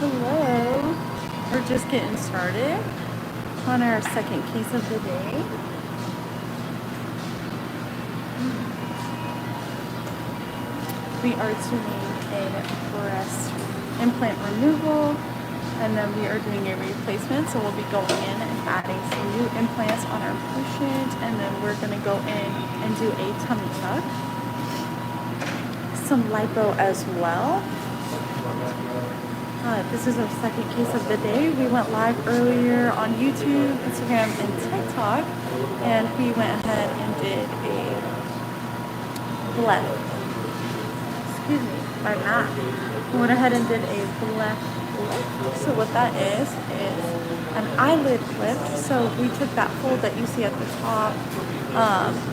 Hello. We're just getting started on our second case of the day. We are doing a breast implant removal, and then we are doing a replacement. So we'll be going in and adding some new implants on our patient, and then we're going to go in and do a tummy tuck, some lipo as well. This is our second case of the day. We went live earlier on YouTube, Instagram, and TikTok, and we went ahead and did a bleft. Excuse me, by math. We went ahead and did a bleft lift. So what that is an eyelid lift. So we took that fold that you see at the top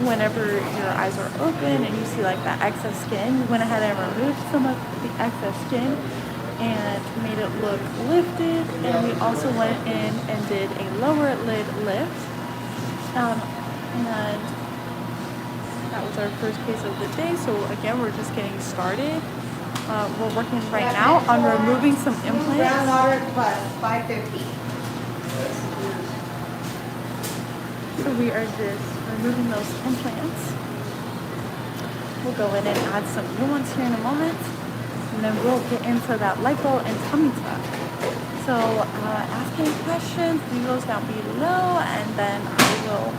whenever your eyes are open and you see like that excess skin. We went ahead and removed some of the excess skin and made it look lifted, and we also went in and did a lower lid lift, and that was our first case of the day. So again, we're just getting started. We're working right now on removing some implants. Groundwater plus 550. So we are just removing those implants. We'll go in and add some new ones here in a moment. And then we'll get into that lipo and tummy tuck. So ask any questions, leave those down below, and then I will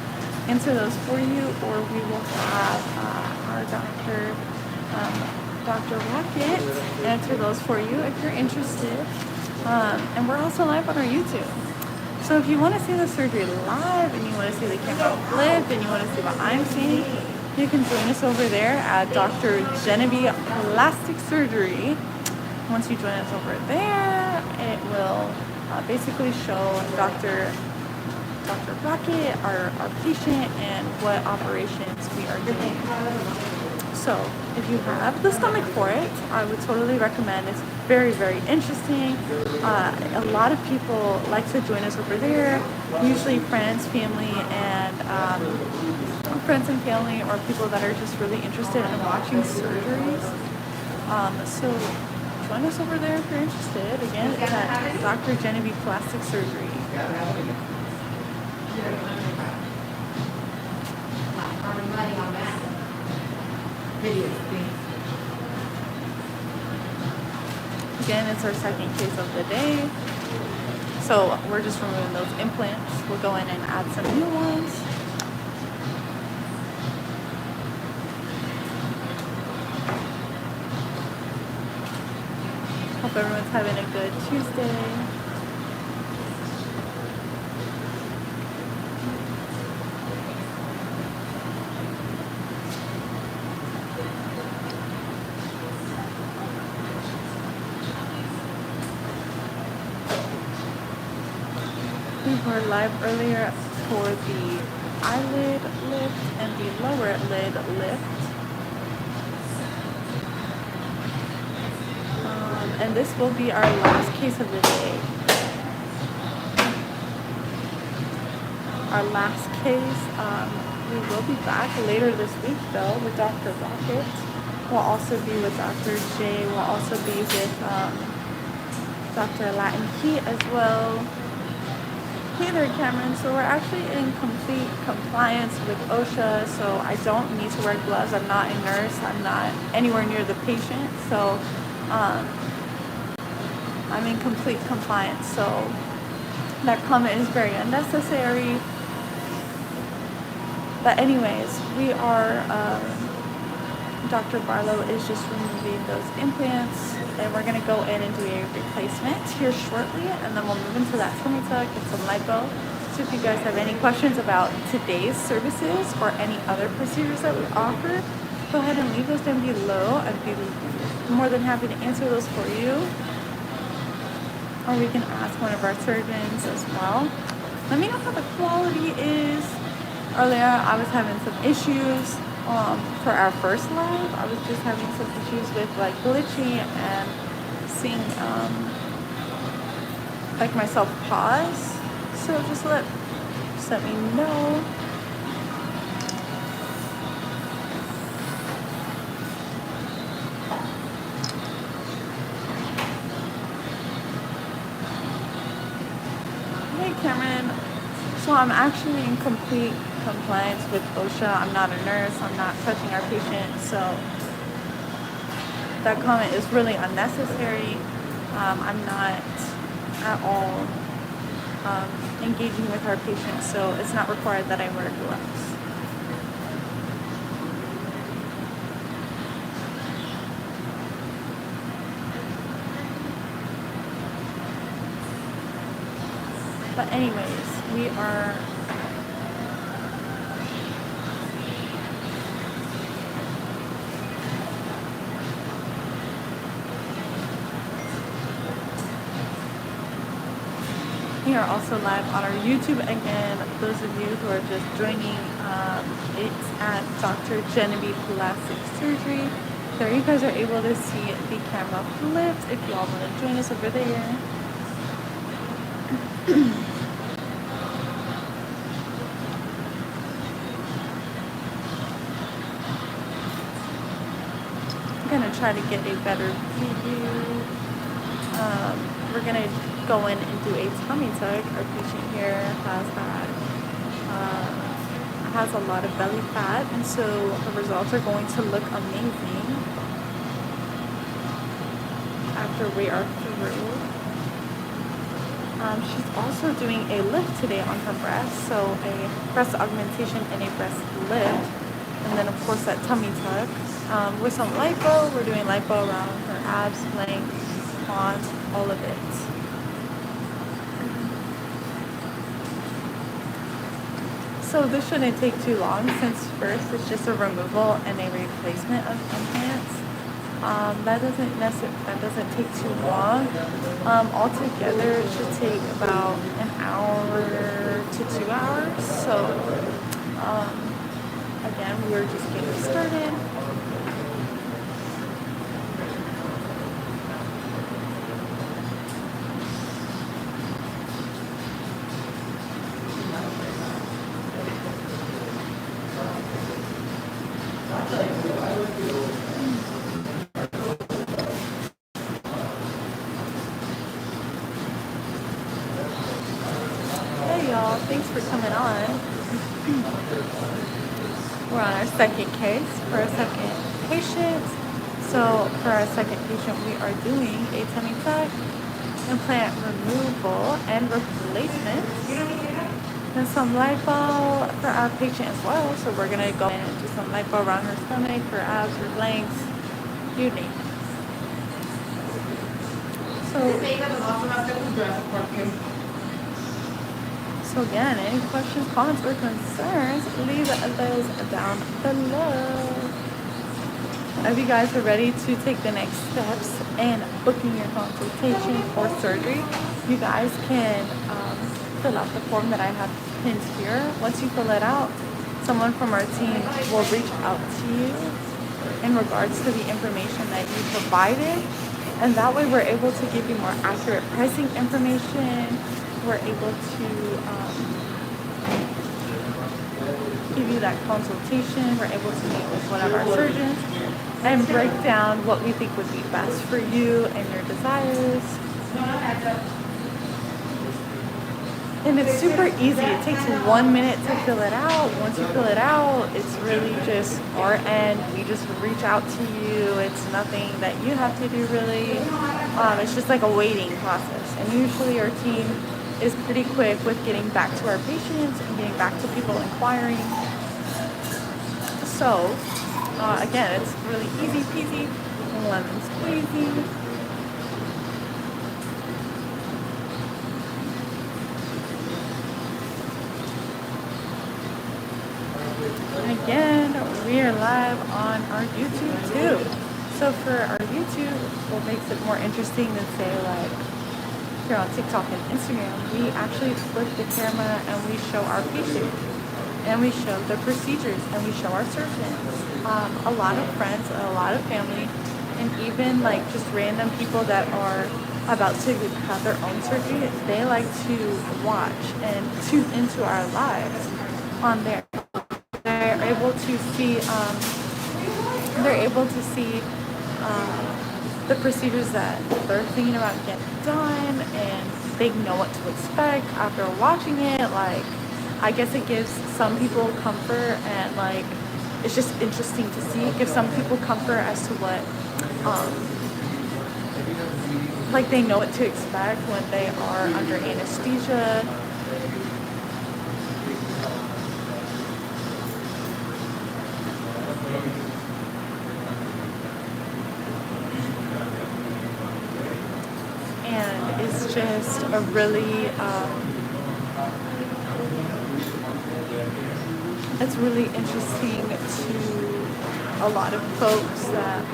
answer those for you, or we will have our doctor, Dr. Rocket, answer those for you if you're interested. And we're also live on our YouTube. So if you want to see the surgery live, and you want to see the camera flip, and you want to see what I'm seeing, you can join us over there at Dr. Jeneby Plastic Surgery. Once you join us over there, it will basically show Dr. Rocket, our patient, and what operations we are doing. So if you have the stomach for it, I would totally recommend. It's very, very interesting. A lot of people like to join us over there, usually friends, family, and or people that are just really interested in watching surgeries. So join us over there if you're interested. Again, it's at Dr. Jeneby Plastic Surgery. Again, it's our second case of the day. So we're just removing those implants. We'll go in and add some new ones. Hope everyone's having a good Tuesday. We were live earlier for the eyelid lift and the lower lid lift. And this will be our last case of the day. Our last case, we will be back later this week though with Dr. Rocket. We'll also be with Dr. J. We'll also be with Dr. Latin Heat as well. Hey there, Cameron. So we're actually in complete compliance with OSHA, so I don't need to wear gloves. I'm not a nurse. I'm not anywhere near the patient. So I'm in complete compliance, so that comment is very unnecessary. But anyways, we are, Dr. Barlow is just removing those implants, and we're going to go in and do a replacement here shortly, and then we'll move into that tummy tuck and some lipo. So if you guys have any questions about today's services or any other procedures that we offer, go ahead and leave those down below. I'd be more than happy to answer those for you. Or we can ask one of our surgeons as well. Let me know how the quality is. Earlier, I was having some issues for our first live. I was just having some issues with like glitching and seeing like myself pause. So just let me know. Hey Cameron, so I'm actually in complete compliance with OSHA. I'm not a nurse, I'm not touching our patient, so that comment is really unnecessary. I'm not at all engaging with our patients, so it's not required that I wear gloves. But anyways, we are also live on our YouTube again. Those of you who are just joining, it's at Dr. Jeneby Plastic Surgery. There you guys are able to see the camera flipped if you all want to join us over there. I'm gonna try to get a better view. We're gonna go in and do a tummy tuck. Our patient here has a lot of belly fat, and so the results are going to look amazing after we are through. She's also doing a lift today on her breast, so a breast augmentation and a breast lift, and then of course that tummy tuck with some lipo. We're doing lipo around her abs, length, quads, all of it. So this shouldn't take too long, since first it's just a removal and a replacement of implants. That doesn't take too long. Altogether it should take about an hour to 2 hours. So again, we are just getting started. Y'all, thanks for coming on. We're on our second case for a second patient. So for our second patient, we are doing a tummy tuck, implant removal and replacement, and some lipo for our patient as well. So we're gonna go in and do some lipo around her stomach, her abs, her lengths, you name it. So again, any questions, comments, or concerns, leave those down below. If you guys are ready to take the next steps in booking your consultation or surgery, you guys can fill out the form that I have pinned here. Once you fill it out, someone from our team will reach out to you in regards to the information that you provided, and that way we're able to give you more accurate pricing information. We're able to give you that consultation. We're able to meet with one of our surgeons and break down what we think would be best for you and your desires. And it's super easy. It takes 1 minute to fill it out. Once you fill it out, it's really just our end. We just reach out to you. It's nothing that you have to do really. It's just like a waiting process. And usually our team is pretty quick with getting back to our patients and getting back to people inquiring. So again, it's really easy peasy, lemon squeezy. And again, we are live on our YouTube too. So for our YouTube, what makes it more interesting than say like here on TikTok and Instagram, we actually flip the camera and we show our patients and we show the procedures and we show our surgeons. A lot of friends, a lot of family, and even like just random people that are about to have their own surgery, they like to watch and tune into our lives on there. They're able to see the procedures that they're thinking about getting done, and they know what to expect after watching it. Like, I guess it gives some people comfort, and like it's just interesting to see. It gives some people comfort as to what like they know what to expect when they are under anesthesia. And it's just a really it's really interesting to a lot of folks that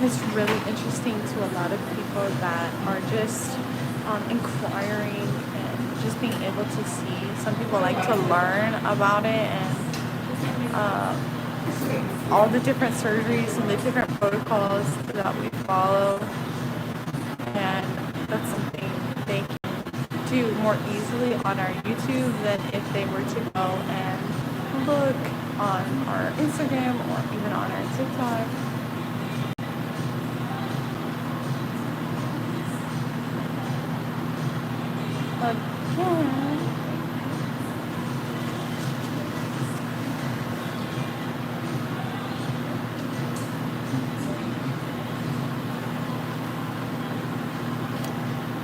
it's really interesting to a lot of people that are just inquiring and just being able to see. Some people like to learn about it and all the different surgeries and the different protocols that we follow, and that's something they can do more easily on our YouTube than if they were to go and look on our Instagram or even on our TikTok.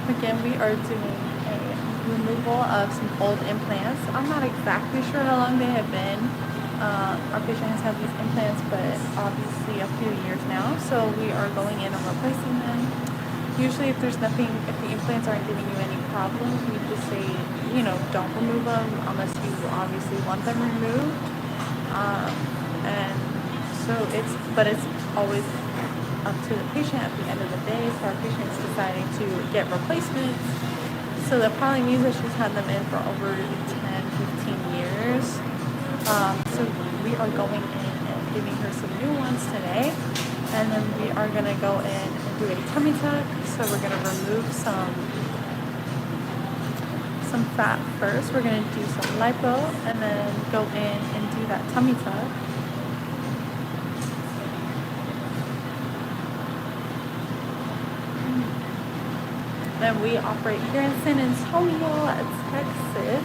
Again, we are doing a removal of some old implants. I'm not exactly sure how long they have been. Our patient has had these implants, but obviously a few years now, so we are going in and replacing them. Usually if there's nothing, if the implants aren't giving you any problems, we just say, you know, don't remove them unless you obviously want them removed. And so it's always up to the patient at the end of the day. So our patient's deciding to get replacements. So that probably means that she's had them in for over 10-15 years. So we are going in and giving her some new ones today. And then we are going to go in and do a tummy tuck. So we're going to remove some fat first. We're going to do some lipo and then go in and do that tummy tuck. Then we operate here in San Antonio, Texas,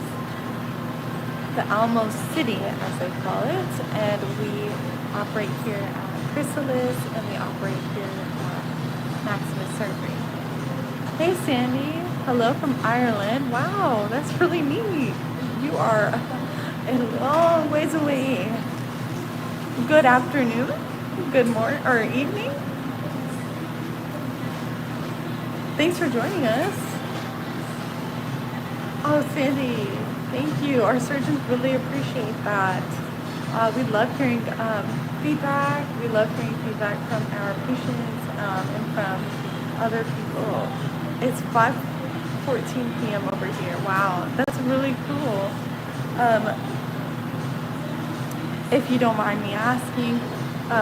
the Alamo City, as they call it. And we operate here at Chrysalis, and we operate here at Maximus Surgery. Hey, Sandy. Hello from Ireland. Wow, that's really neat. You are a long ways away. Good afternoon, good morning, or evening. Thanks for joining us. Oh, Sandy, thank you. Our surgeons really appreciate that. We love hearing feedback. We love hearing feedback from our patients and from other people. It's 5:14 p.m. over here. Wow, that's really cool. If you don't mind me asking,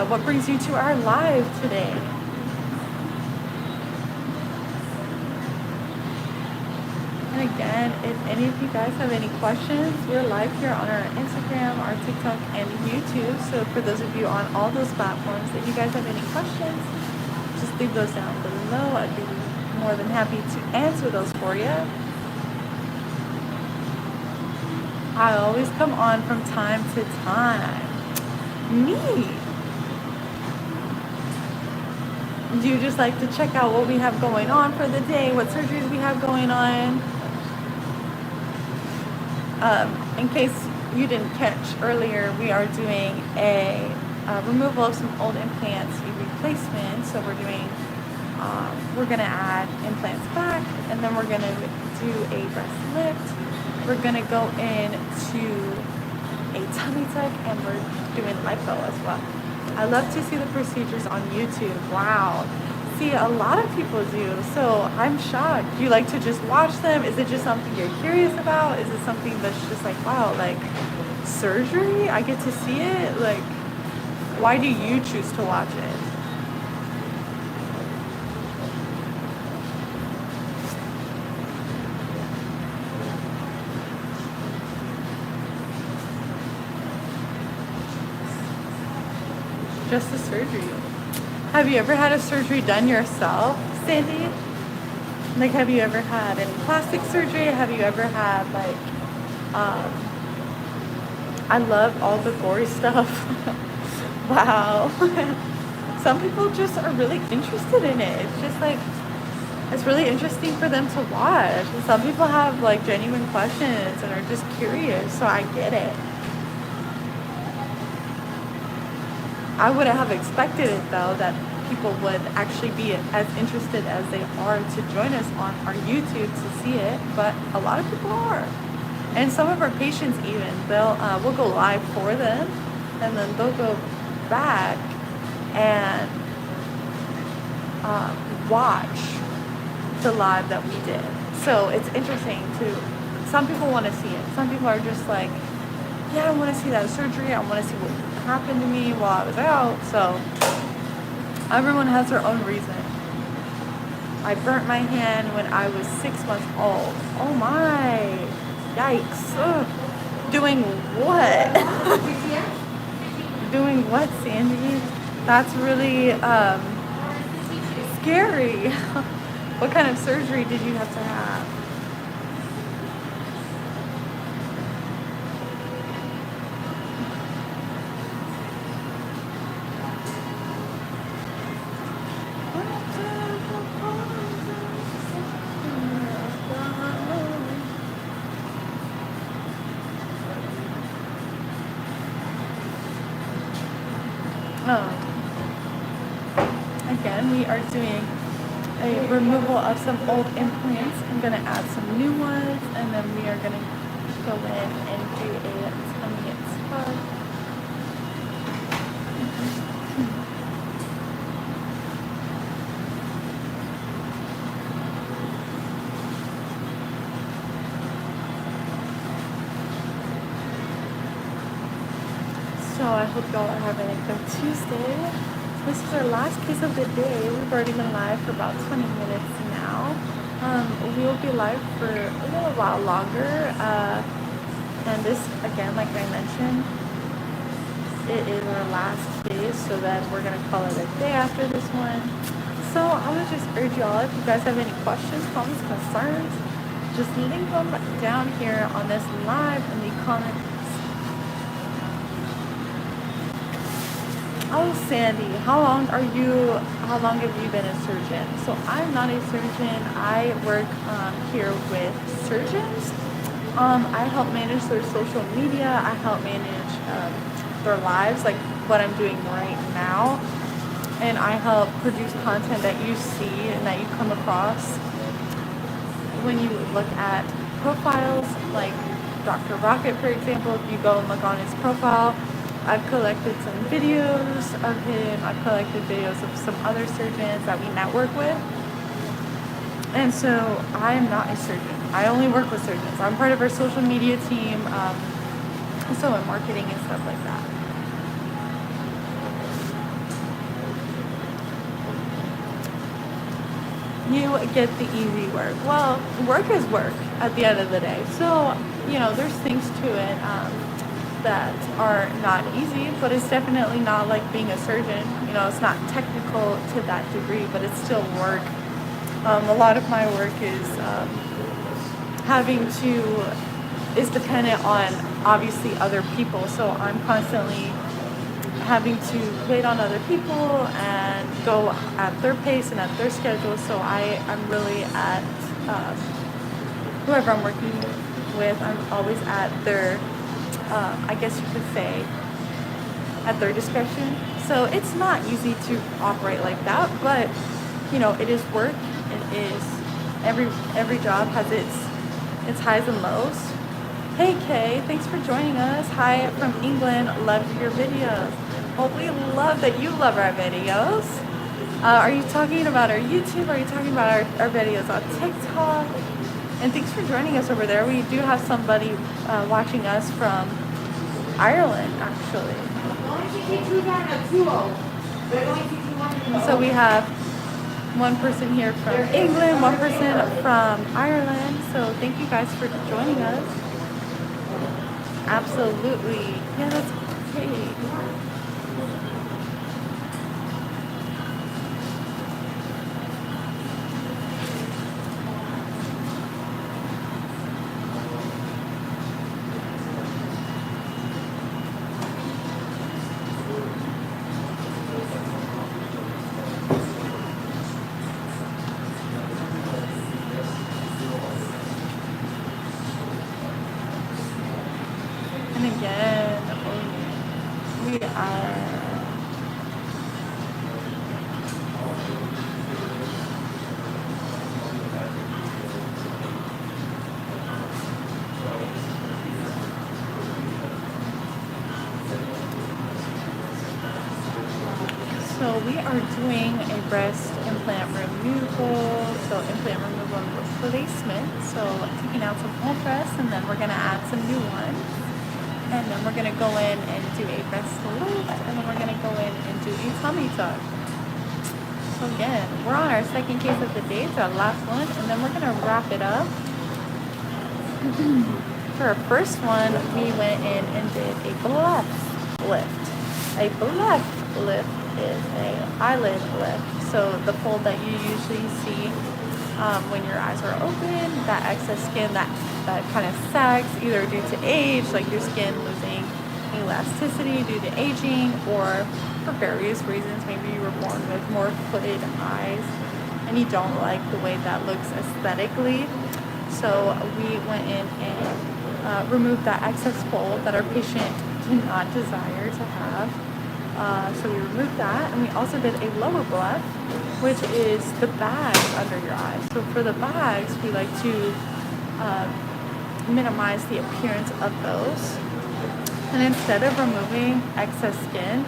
what brings you to our live today? And again, if any of you guys have any questions, we're live here on our Instagram, our TikTok, and YouTube. So for those of you on all those platforms, if you guys have any questions, just leave those down below. I'd be more than happy to answer those for you. I always come on from time to time. Neat. Do you just like to check out what we have going on for the day, what surgeries we have going on? In case you didn't catch earlier, we are doing a removal of some old implants, a replacement. So we're going to add implants back, and then we're going to do a breast lift. We're going to go into a tummy tuck, and we're doing lipo as well. I love to see the procedures on YouTube. Wow. See, a lot of people do, so I'm shocked. Do you like to just watch them? Is it just something you're curious about? Is it something that's just like, wow, like surgery? I get to see it? Like, Why do you choose to watch it? Just the surgery. Have you ever had a surgery done yourself, Sandy? Like, have you ever had any plastic surgery? Have you ever had, like, I love all the gory stuff. Wow. Some people just are really interested in it. It's just like, it's really interesting for them to watch. And some people have, like, genuine questions and are just curious, so I get it. I wouldn't have expected it, though, that people would actually be as interested as they are to join us on our YouTube to see it, but a lot of people are. And some of our patients even, we'll go live for them, and then they'll go back and watch the live that we did. So it's interesting too. Some people want to see it. Some people are just like, yeah, I want to see that surgery. I want to see what happened to me while I was out. So everyone has their own reason. I burnt my hand when I was 6 months old. Oh my, yikes. Ugh. Doing what? Doing what, Sandy? That's really scary. What kind of surgery did you have to have? Again, we are doing a removal of some old implants. I'm going to add some new ones, and then we are going to go in and do a tummy scrub. So I hope y'all are having a good Tuesday. This is our last case of the day. We've already been live for about 20 minutes now. We will be live for a little while longer. And this, again, like I mentioned, it is our last day, so that we're going to call it a day after this one. So I would just urge y'all, if you guys have any questions, comments, concerns, just leave them down here on this live in the comments. Oh, Sandy, how long have you been a surgeon? So I'm not a surgeon. I work here with surgeons. I help manage their social media. I help manage their lives, like what I'm doing right now. And I help produce content that you see and that you come across when you look at profiles, like Dr. Rocket, for example. If you go and look on his profile, I've collected some videos of him. I've collected videos of some other surgeons that we network with. And so I am not a surgeon. I only work with surgeons. I'm part of our social media team, so in marketing and stuff like that. You get the easy work. Well, work is work at the end of the day. So, there's things to it that are not easy, but it's definitely not like being a surgeon. It's not technical to that degree, but it's still work. A lot of my work is is dependent on obviously other people. So I'm constantly having to wait on other people and go at their pace and at their schedule. So I'm really at whoever I'm working with. I'm always at their I guess you could say, at their discretion. So it's not easy to operate like that, but it is work. It is every job has its highs and lows. Hey Kay, thanks for joining us. Hi from England. Love your videos. Well, we love that you love our videos. Are you talking about our YouTube? Are you talking about our videos on TikTok? And thanks for joining us over there. We do have somebody watching us from Ireland, actually. So we have one person here from England, one person from Ireland. So thank you guys for joining us. Absolutely. Yeah, that's great. And again, we are doing a breast implant removal, so implant removal and replacement. So taking out some old breasts, and then we're gonna add some new ones. And then we're going to go in and do a breast lift, and then we're going to go in and do a tummy tuck. So again, we're on our second case of the day, it's our last one, and then we're going to wrap it up. For our first one, we went in and did a bluff lift. A bluff lift is an eyelid lift. So the fold that you usually see when your eyes are open, that excess skin that kind of sags either due to age, like your skin losing elasticity due to aging, or for various reasons. Maybe you were born with more hooded eyes and you don't like the way that looks aesthetically. So we went in and removed that excess fold that our patient did not desire to have. So we removed that, and we also did a lower bluff, which is the bags under your eyes. So for the bags, we like to minimize the appearance of those. And instead of removing excess skin,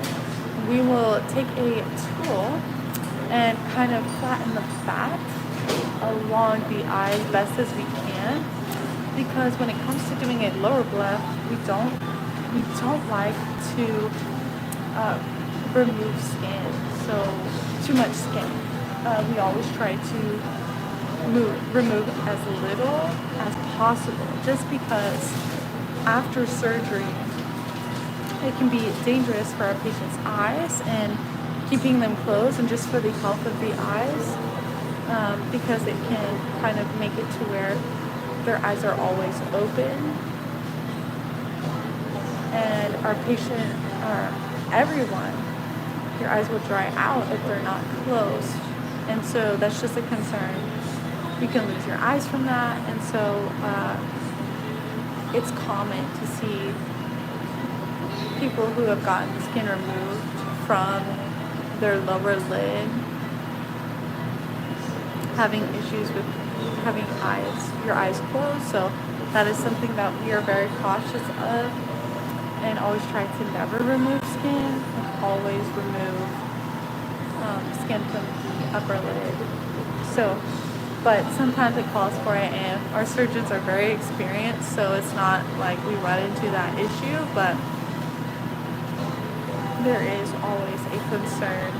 we will take a tool and kind of flatten the fat along the eye as best as we can, because when it comes to doing a lower bluff, we don't like to remove skin, so too much skin. We always try to remove as little as possible, just because after surgery it can be dangerous for our patients' eyes and keeping them closed, and just for the health of the eyes, because it can kind of make it to where their eyes are always open, and our patient, or everyone, your eyes will dry out if they're not closed, and so that's just a concern. You can lose your eyes from that, and so it's common to see people who have gotten skin removed from their lower lid having issues with having your eyes closed. So that is something that we are very cautious of, and always try to never remove skin, and always remove skin from the upper lid. So, but sometimes it calls for it, and our surgeons are very experienced, so it's not like we run into that issue, but there is always a concern.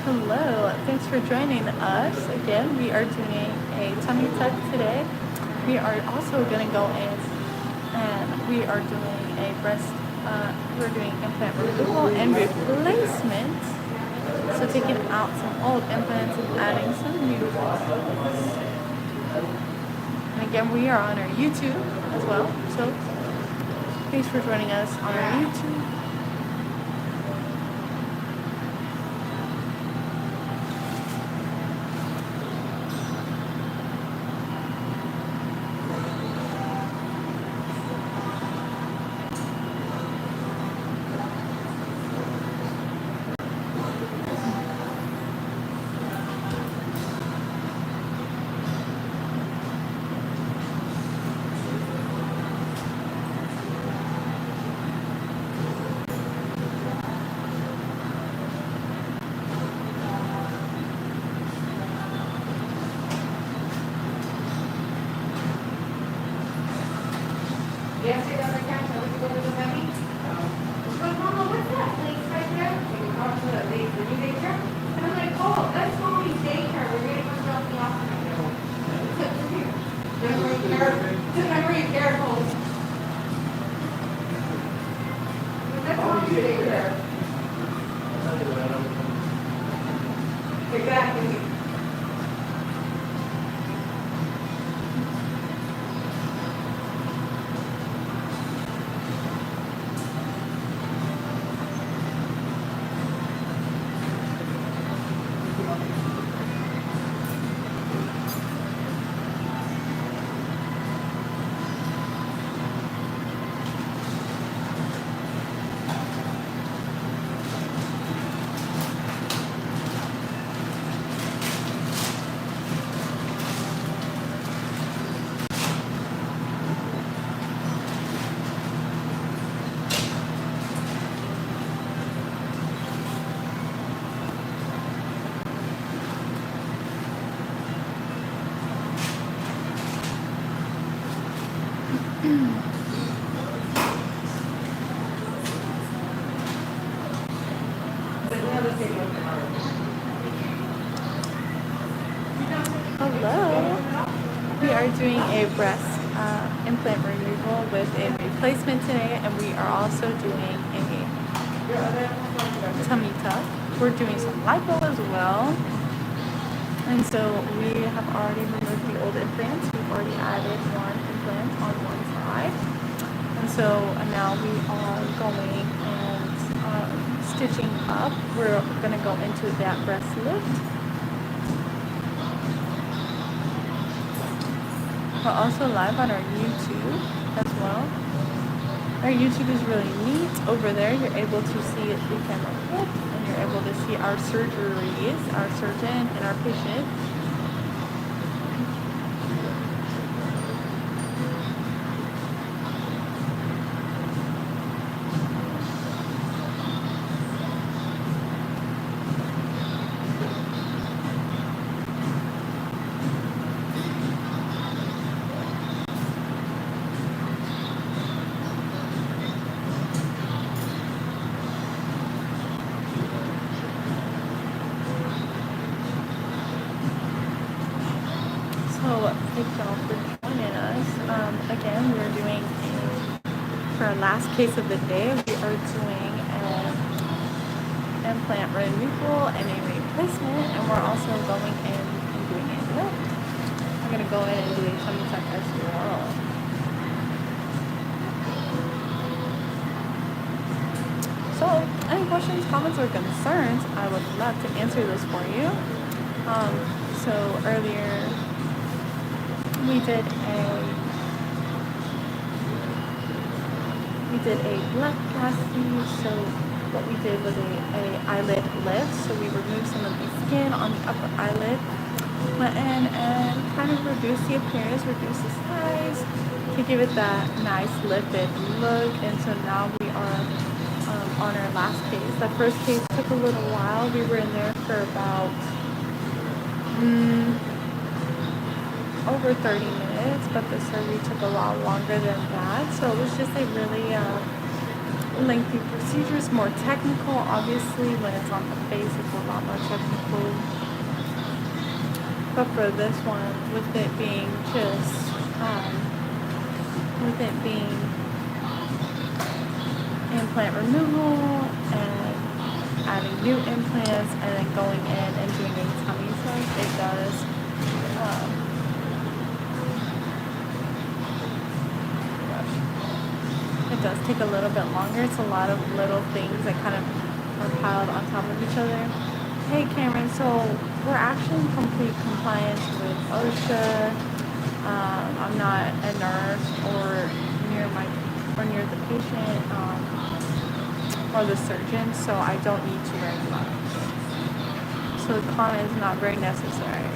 Hello, thanks for joining us. Again, we are doing a tummy tuck today. We are also going to go in and we are doing a breast, we're doing implant removal and replacement. So taking out some old implants and adding some new ones. And again, we are on our YouTube as well. So thanks for joining us on our YouTube. Exactly. Hello. We are doing a breast implant removal with a replacement today, and we are also doing a tummy tuck. We're doing some lipo as well. And so we have already removed the old implants. We've already added one implant on one side. And so now we are going and stitching up. We're going to go into that breast lift. We're also live on our YouTube as well. Our YouTube is really neat. Over there, you're able to see it through camera clip, and you're able to see our surgeries, our surgeon, and our patient. So thank y'all for joining us. Again, we're doing for our last case of the day, we are doing an implant removal and a replacement, and we're also going in and doing a lift. We're going to go in and do a tummy tuck as well. So any questions, comments, or concerns, I would love to answer those for you. So earlier, we did a brachioplasty. So what we did was a eyelid lift. So we removed some of the skin on the upper eyelid, went in and kind of reduced the appearance, reduced the size to give it that nice lifted look. And so now we are on our last case. That first case took a little while. We were in there for about over 30 minutes, but the surgery took a lot longer than that. So it was just a really lengthy procedure. It's more technical. Obviously, when it's on the face, it's a lot more technical. But for this one, with it being implant removal and adding new implants and then going in and doing a tummy tuck, it does take a little bit longer. It's a lot of little things that kind of are piled on top of each other. Hey Cameron, so we're actually in complete compliance with OSHA. I'm not a nurse or near the patient or the surgeon, so I don't need to wear gloves. So the comment is not very necessary.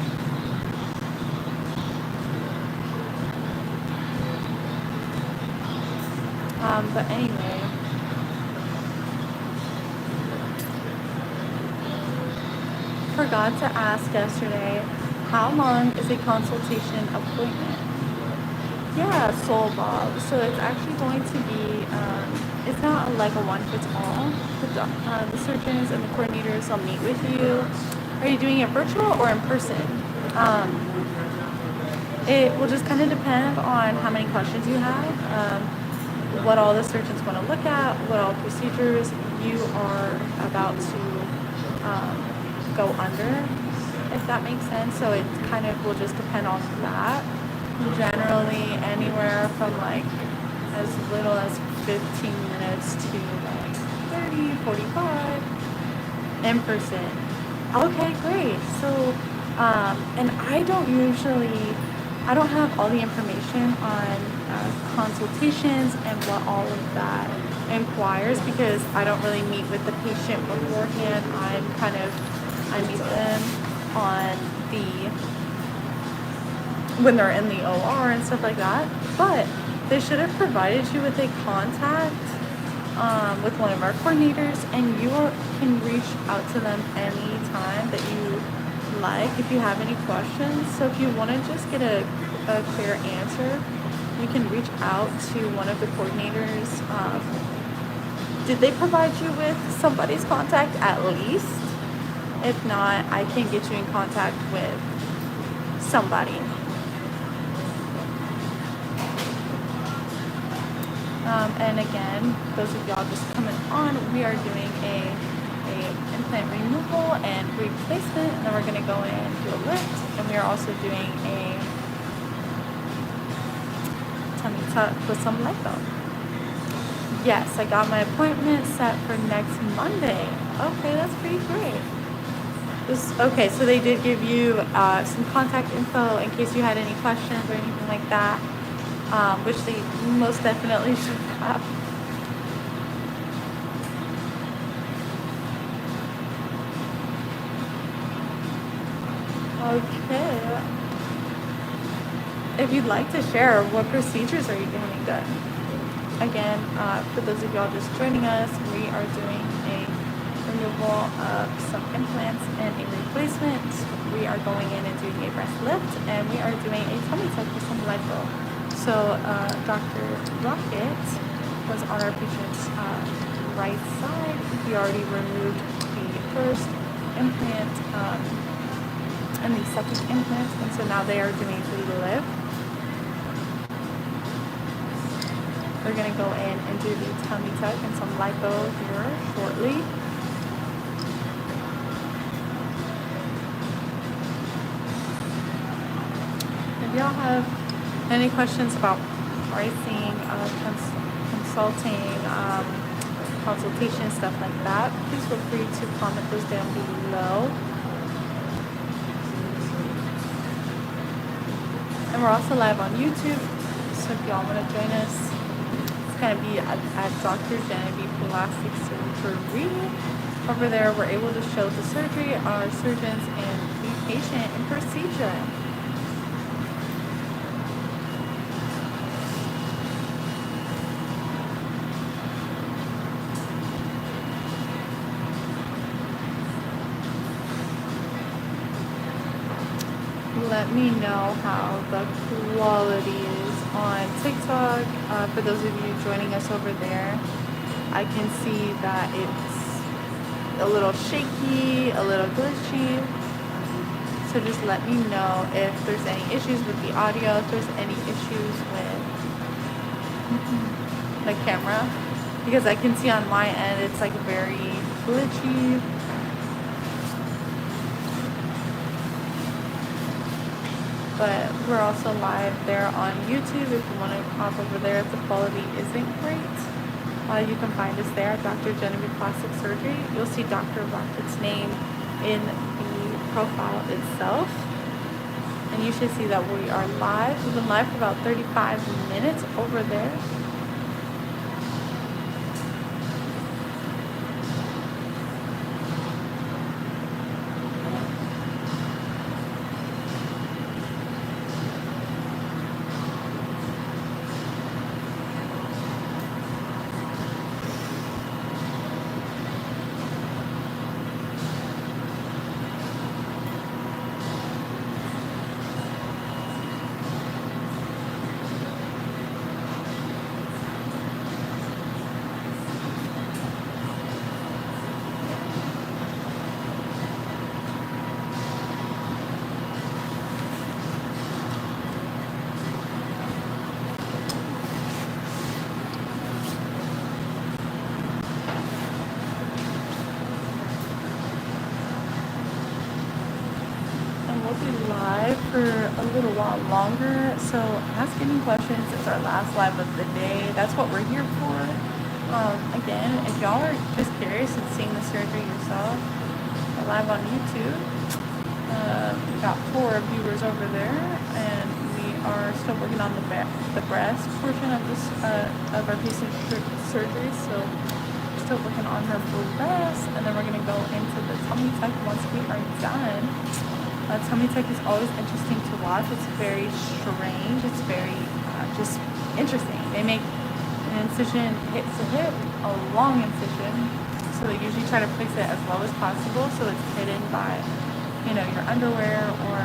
But anyway, forgot to ask yesterday, how long is a consultation appointment? Yeah, Soul Bob. So it's actually going to be, it's not like a one-fits-all. The surgeons and the coordinators will meet with you. Are you doing it virtual or in person? It will just kind of depend on how many questions you have. what all the surgeons want to look at, what all procedures you are about to go under, if that makes sense. So it kind of will just depend on that. Generally anywhere from like as little as 15 minutes to like 30, 45 in person. Okay, great. So, and I don't have all the information on consultations and what all of that inquires, because I don't really meet with the patient beforehand. I meet them on when they're in the OR and stuff like that. But they should have provided you with a contact with one of our coordinators, and you can reach out to them anytime that you like if you have any questions. So if you want to just get a clear answer, you can reach out to one of the coordinators. Did they provide you with somebody's contact at least? If not, I can get you in contact with somebody. And again, those of y'all just coming on, we are doing a implant removal and replacement, and then we're going to go in and do a lift, and we are also doing a tummy tuck with some lipo. Yes, I got my appointment set for next Monday. Okay, that's pretty great. Okay, so they did give you some contact info in case you had any questions or anything like that, which they most definitely should have. Okay. If you'd like to share, what procedures are you getting done? Again, for those of y'all just joining us, we are doing a removal of some implants and a replacement. We are going in and doing a breast lift, and we are doing a tummy tuck with some lipo. So Dr. Rocket was on our patient's right side. He already removed the first implant and the second implant, and so now they are doing the lift. We're going to go in and do the tummy tuck and some lipo here shortly. If y'all have any questions about pricing, consulting, consultation, stuff like that, please feel free to comment those down below. And we're also live on YouTube, so if y'all want to join us, it's going to be at Dr. Jeneby Plastic Surgery. Over there, we're able to show the surgery, our surgeons, and the patient in procedure. Let me know how the quality is on TikTok. For those of you joining us over there, I can see that it's a little shaky, a little glitchy. So just let me know if there's any issues with the audio, if there's any issues with the camera. Because I can see on my end it's like very glitchy. But we're also live there on YouTube if you want to hop over there if the quality isn't great. You can find us there at Dr. Jeneby Plastic Surgery. You'll see Dr. Rocket's name in the profile itself. And you should see that we are live. We've been live for about 35 minutes over there. we'll be live for a little while longer. So ask any questions. It's our last live of the day. That's what we're here for. Again, if y'all are just curious and seeing the surgery yourself, we're live on YouTube. We got 4 viewers over there, and we are still working on the breast portion of this of our patient's surgery. So we're still working on her breast, and then we're gonna go into the tummy tuck once we are done. Tummy tuck is always interesting to watch. It's very strange. It's very just interesting. They make an incision hip to hip, a long incision. So they usually try to place it as low as possible so it's hidden by, your underwear, or,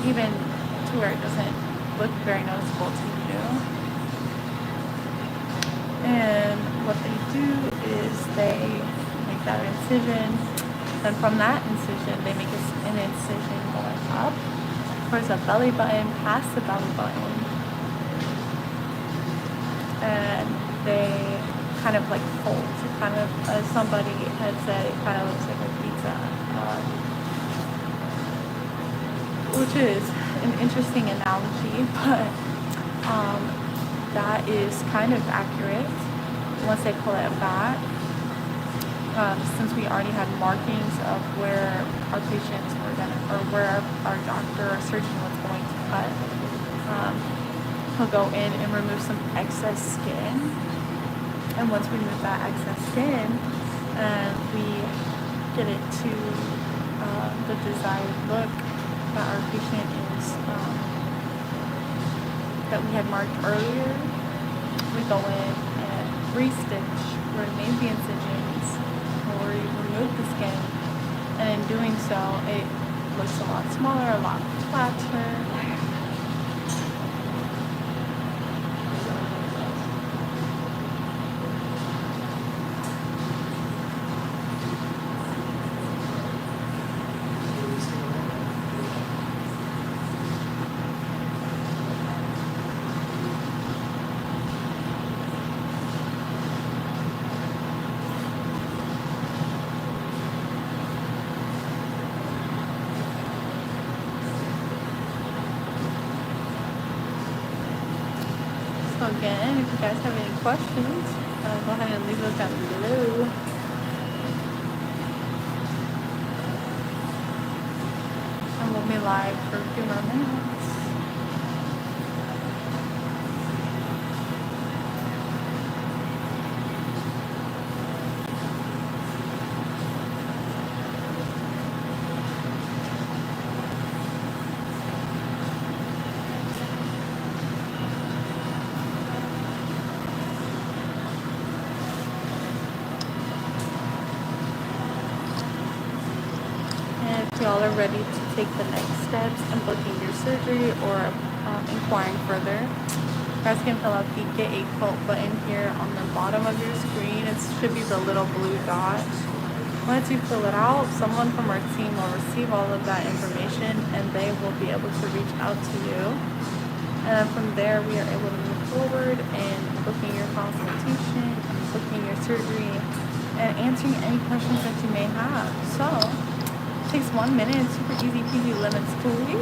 even to where it doesn't look very noticeable to you. And what they do is they make that incision. Then from that incision, they make an incision going up towards the belly button, past the belly button. And they kind of like fold. It kind of, as somebody had said, it kind of looks like a pizza. Which is an interesting analogy, but that is kind of accurate once they pull it back. Since we already had markings of where our patients were or where our doctor or surgeon was going to cut, he'll go in and remove some excess skin. And once we remove that excess skin, we get it to the desired look that our patient is, that we had marked earlier. We go in and restitch where we made the incisions, or we remove the skin, and in doing so, it looks a lot smaller, a lot flatter. So again, if you guys have any questions, go ahead and leave those down below. And we'll be live for a few more minutes. Y'all are ready to take the next steps in booking your surgery or inquiring further, you guys can fill out the Get a Quote button here on the bottom of your screen. It should be the little blue dot. Once you fill it out, someone from our team will receive all of that information, and they will be able to reach out to you. And then from there, we are able to move forward in booking your consultation, booking your surgery, and answering any questions that you may have. So takes 1 minute, super easy peasy, lemon squeezy.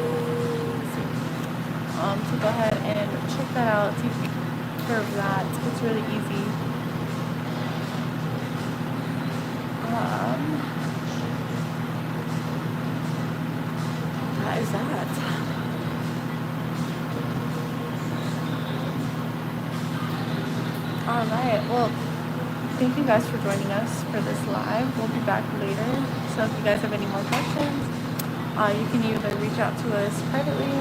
So go ahead and check that out, take care of that. It's really easy. That is that. Alright, well, thank you guys for joining us for this live. We'll be back later. So if you guys have any more questions, you can either reach out to us privately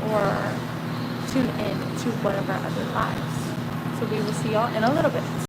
or tune in to one of our other lives. So we will see y'all in a little bit.